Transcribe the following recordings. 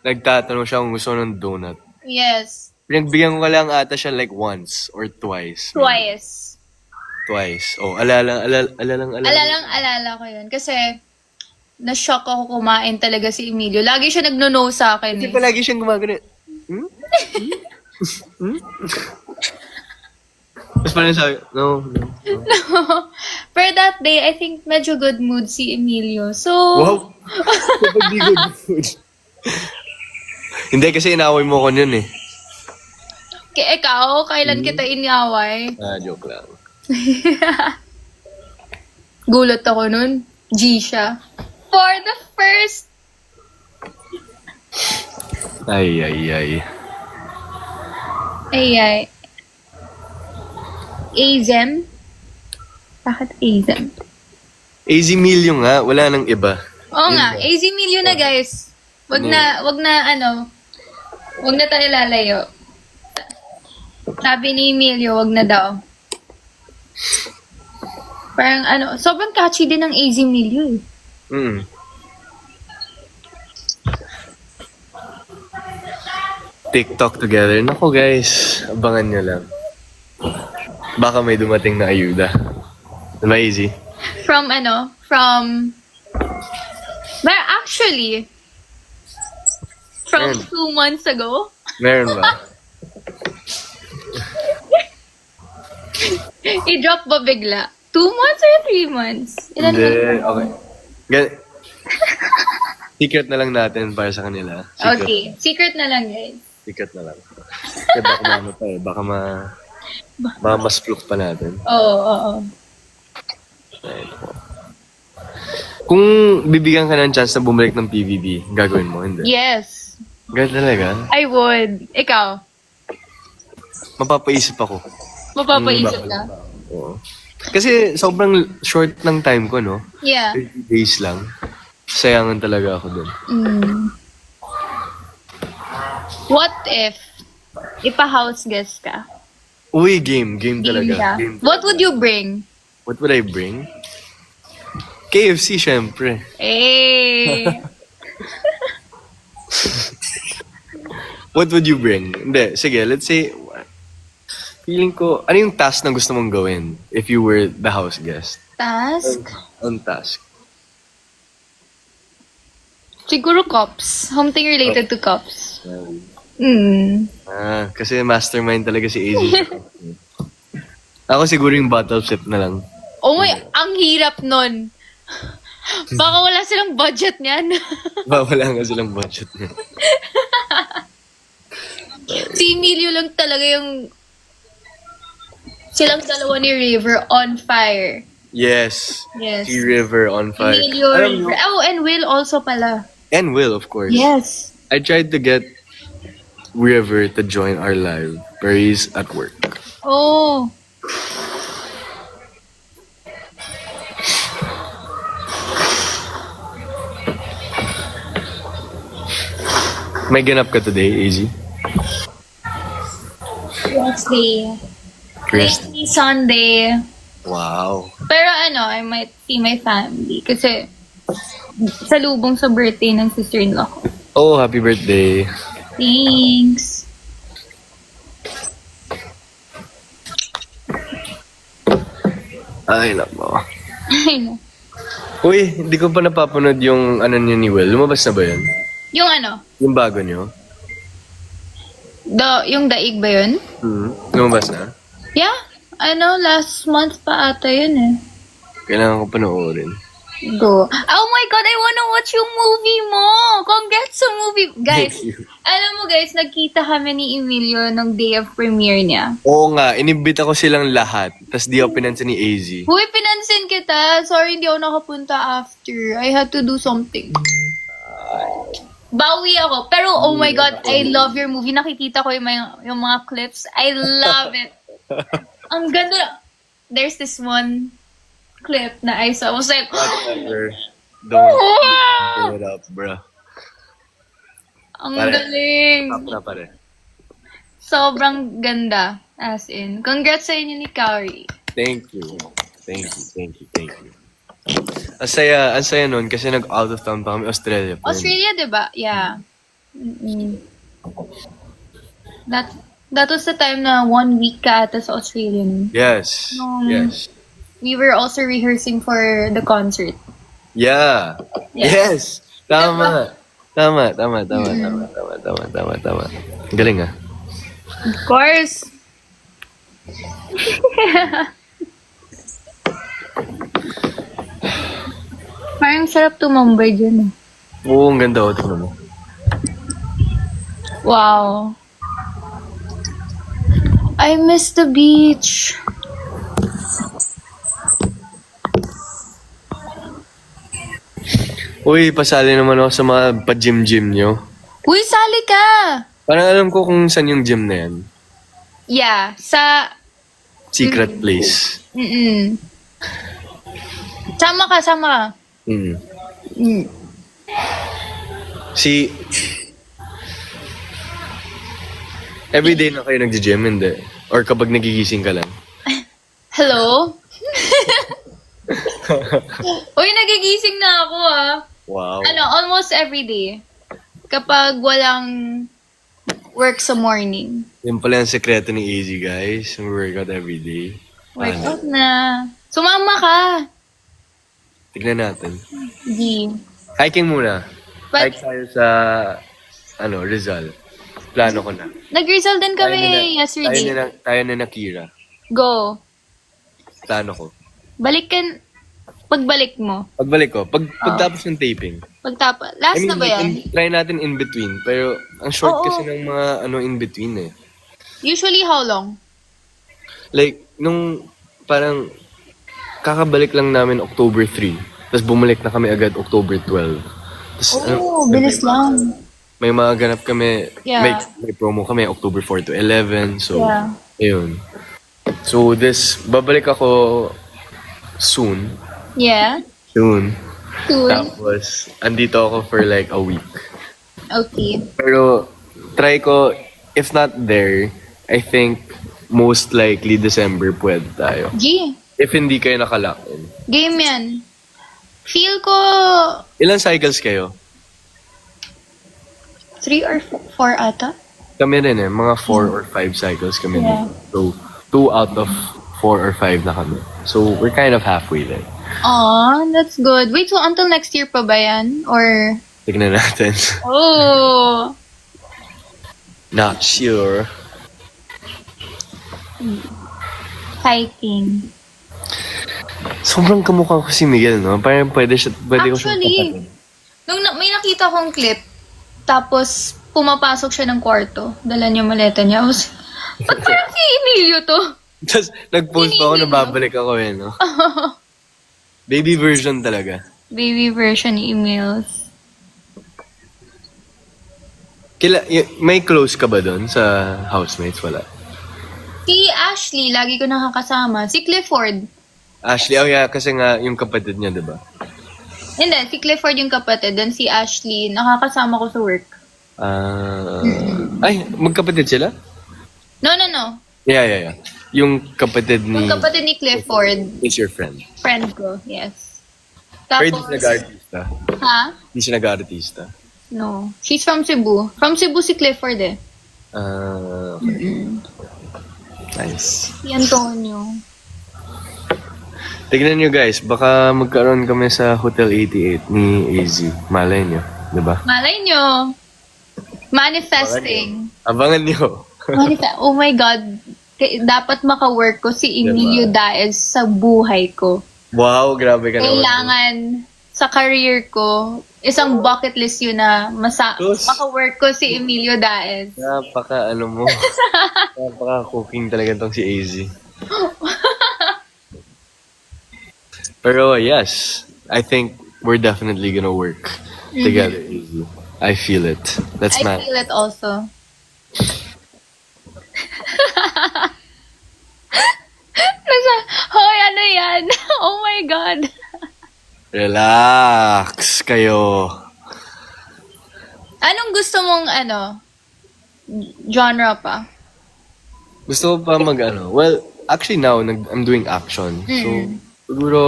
nagtatanong siya kung gusto ng donut. Yes. Pinagbigyan ko lang ata siya like once or twice. Twice. Twice. Oh, alalang. Alala ko yun. Kasi, na-shock ako kumain talaga si Emilio. Lagi siya nagno-no sa akin Kasi eh. palagi siyang gumagano. Tapos parang sabi, no. Pero that day, I think medyo good mood si Emilio. So, Wow! Kapag di good food. Hindi, kasi inaway mo ko yun eh. ikaw, kailan kita iniaway? Joke lang. Gulat ako nun. G siya. For the first... Ay. Ay. Azem? Bakit Azem? AZ Million nga, wala nang iba. Oo nga, AZ Milyo na guys. Wag na tayo lalayo. Sabi ni Emilio, wag na daw. Parang sobrang catchy din ng AZ Milyo eh. TikTok together. Nako guys, abangan nyo lang. Baka may dumating na ayuda. Diba easy? From But actually, from 2 months ago, Meron ba? i-drop ba bigla? 2 months or 3 months? Ilan Hindi, months? okay. Secret na lang natin para sa kanila. Okay, secret na lang guys. Secret na lang. Kaya baka maano pa eh. Baka mas fluke pa natin. Oo. Ayun po. Kung bibigyan ka ng chance na bumalik ng PBB, gagawin mo, hindi? Yes, Ganun talaga? I would. Ikaw, Mapapaisip ako. mapapaisip ka? Oo. Kasi sobrang short ng time ko, no? Yeah. 30 days lang. Sayangan talaga ako dun. What if ipa-house guest ka? Uy, game. Game talaga. Ka. Game What talaga. would you bring? What would I bring? KFC, syempre. Eh, What would you bring? Hindi, sige, let's say, feeling ko, ano yung task na gusto mong gawin if you were the house guest? task? On task. Siguro cups. Something related to cups. Kasi mastermind talaga si AZ. Ako siguro yung bottle sip na lang. Oh my, ang hirap nun. Baka wala silang budget niyan. Wala nga silang budget niya. Si Emilio lang talaga yung silang dalawa ni River on fire. Yes. Yes. Si River on fire. Emilio, Alam River. mo- Oh, and Will also pala. And Will, of course. Yes. I tried to get River to join our live, but he's at work. Oh. May ganap ka today, AZ? Wednesday. Chris? Maybe Sunday. Wow. Pero I might see my family. Kasi salubong sa birthday ng sister-in-law ko. Oh, happy birthday. Thanks. Ay, nako. Ay, no. Uy, hindi ko pa napapanood yung ano niya ni Will. Lumabas na ba yun? Yung Yung bago niyo? yung daig ba yun? Lumabas na? Yeah. Last month pa ata yun eh. Kailangan ko panoorin. Go. Oh my God, I wanna watch yung movie mo! Congrats sa movie! Guys, Thank you. alam mo guys, nagkita kami ni Emilio nung day of premiere niya. Oo nga, inibita ko silang lahat. Tapos di ako pinansin ni AZ. Huy, pinansin kita. Sorry, hindi ako nakapunta after. I had to do something. Bawi ako. Pero, oh my God, I love your movie. Nakikita ko yung mga clips. I love it. Ang ganda. There's this one clip na I saw. I was like, Whatever. Don't give it up, bro. ang Pare. galing. Tap na pare. Sobrang ganda. As in. Congrats sa inyo ni Kauri. Thank you. Ang saya nun kasi nag-out of town pa kami, Australia pa. yun. Australia, di ba? Yeah. Mm. That was the time na 1 week ka ata sa Australia nun. Yes. Yes. We were also rehearsing for the concert. Yeah. Yeah. Yes. Tama. Tama. Galing ah. Of course. Parang sarap tumambay dyan. Oo, ang ganda oh. Tingnan mo. Wow. I miss the beach. Uy, pasali naman ako sa mga pa-gym-gym nyo. Uy, sali ka! Parang alam ko kung saan yung gym na yan. Yeah, sa... Secret place. Sama ka. Mm. Mm. Everyday na kayo nag-gym, hindi? Or kapag nagigising ka lang? Hello? Uy, nagigising na ako Wow. Almost every day. Kapag walang work sa morning. Yan pala yung sekreto ni AZ, guys. Workout everyday. Workout na. Sumama ka. Tignan natin. Di. Hiking muna. But, Hike tayo sa, Rizal. Plano ko na. nag-result din kami yesterday. Tayo na Kira. Go. Plano ko. Balik ka. Pagbalik mo. Pagbalik ko, pagtapos ng taping. Last na ba yan? Try natin in between. Pero ang short Oo. kasi ng mga in between eh. Usually, how long? Like, nung parang kakabalik lang namin October 3. Tapos bumalik na kami agad October 12. Tapos, Bilis lang. may mga ganap kami, Yeah. may promo kami October 4 to 11. So, Yeah. ayun. So, babalik ako soon. Yeah. Soon. Cool. Tapos, andito ako for like a week. Okay. Pero, try ko, if not there, I think most likely December pwede tayo. G. If hindi kayo nakalock in. Game yan. Feel ko Ilan cycles kayo? 3 or 4 ata. Kami rin mga 4 or 5 cycles kami. Yeah. So, 2 out of 4 or 5 na kami. So, we're kind of halfway there. Aw, that's good. Wait, so until next year pa ba yan? Or... Tignan natin. Oh! Not sure. Hiking. Sobrang kamukha ko si Miguel, no? Parang pwede ko siyang Actually, tapatin. may nakita kong clip, tapos pumapasok siya ng kwarto. Dala niya maleta niya. Ba't parang si Emilio to? Tapos, nag-post pa ako na babalik ako no? Baby version talaga. Baby version emails. May close ka ba doon sa housemates? Wala. Si Ashley, lagi ko nakakasama. Si Clifford. Ashley, yeah, kasi nga yung kapatid niya, di ba? Hindi, si Clifford yung kapatid. Then si Ashley, nakakasama ko sa work. Ay, magkapatid sila? No. Yeah. Yung kapatid ni... Yung kapatid ni Clifford, is your friend. friend ko, yes. Pero Tapos, hindi siya nag-artista. ha? Hindi siya nag-artista. No. She's from Cebu. From Cebu si Clifford eh. Okay. Nice. Si Antonio. Tignan nyo guys, baka magkaroon kami sa Hotel 88 ni AZ. Malay nyo, di ba? Malay nyo. Manifesting. Abangan nyo. Oh my God. Dapat maka-work ko si Emilio Daez sa buhay ko. Wow, grabe ka naman. Kailangan sa career ko, isang bucket list yun na Sus. maka-work ko si Emilio Daez. Napaka cooking talaga tong si AZ. Pero yes, I think we're definitely gonna work together, AZ. I feel it. That's I my... feel it also. Hoy, ano yan? Oh my God. Relax kayo. Anong gusto mong, genre pa? Gusto ko pa well, actually now, I'm doing action. So, siguro,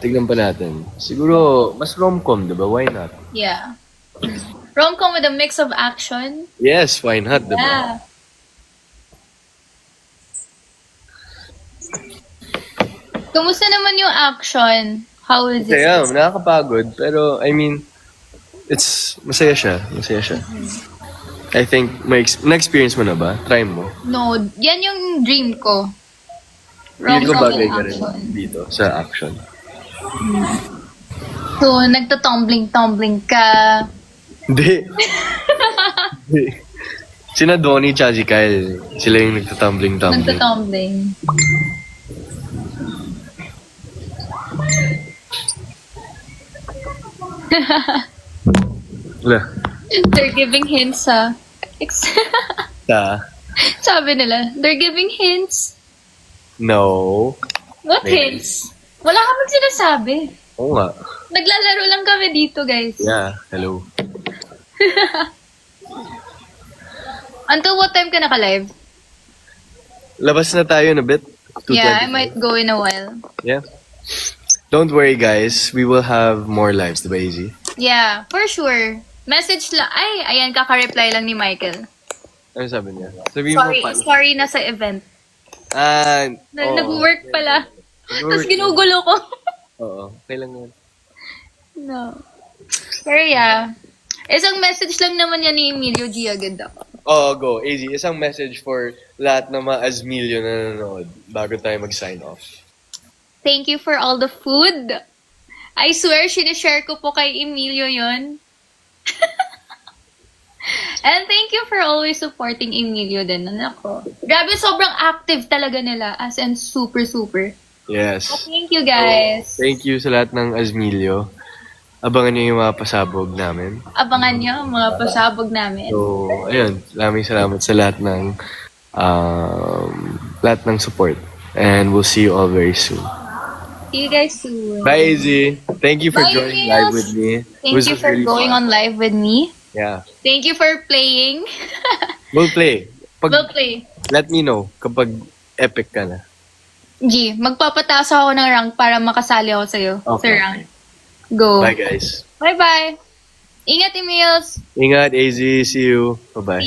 tignan pa natin. Siguro, mas rom-com, diba? Why not? Yeah. Rom-com with a mix of action. Yes, why not, diba? Yeah. Kumusta naman yung action? How is it? Kaya, nakakapagod. Pero, I mean, masaya siya. Masaya siya. I think, na-experience mo na ba? Try mo. No, yan yung dream ko. Feel ko Rom-com bagay with ka rin action. dito sa action. So, nagtutumbling-tumbling ka. Hindi. Hindi. Sina Donnie tsaka si Kyle. Sila yung nagtatumbling-tumbling. Nagtutumbling. Wala. They're giving hints, ha? Ta. Sabi nila, they're giving hints. No. What Maybe. hints? Wala kaming sinasabi. Oo nga. Naglalaro lang kami dito, guys. Yeah, hello. Until what time ka naka-live? Labas na tayo na bit. Yeah, I 2:25. might go in a while. Yeah. Don't worry, guys. We will have more lives, diba, Easy? Yeah, for sure. Message lang. Ay, ayan, kaka-reply lang ni Michael. Ano sabi niya? Sabihin mo pa. Sorry, nasa event. Nag-work pala. Tapos ginugulo ko. Oo, okay lang yun. No. Pero yeah. Isang message lang naman yan ni Emilio G. agad ako. Oo, go. Easy. Isang message for lahat ng mga Asmilio na nanonood bago tayo mag-sign off. Thank you for all the food. I swear, sinishare ko po kay Emilio yon. And thank you for always supporting Emilio din. Ako. Grabe, sobrang active talaga nila. As in, super, super. Yes. Thank you, guys. Thank you sa lahat ng Asmilio. Abangan niyo yung mga pasabog namin. Abangan nyo ang mga pasabog namin. So, ayun. Maraming salamat sa lahat ng support. And we'll see you all very soon. See you guys soon. Bye, Izzy. Thank you for Bye, joining Niels. live with me. Thank This you was for really going fun. on live with me. Yeah. Thank you for playing. We'll play. We'll play. Let me know kapag epic ka na. G, magpapataas ako ng rank para makasali ako sa'yo. Okay. Sa rank. Go. Bye, guys. Bye-bye. Ingat, Emils. Ingat, AZ. See you. Bye-bye.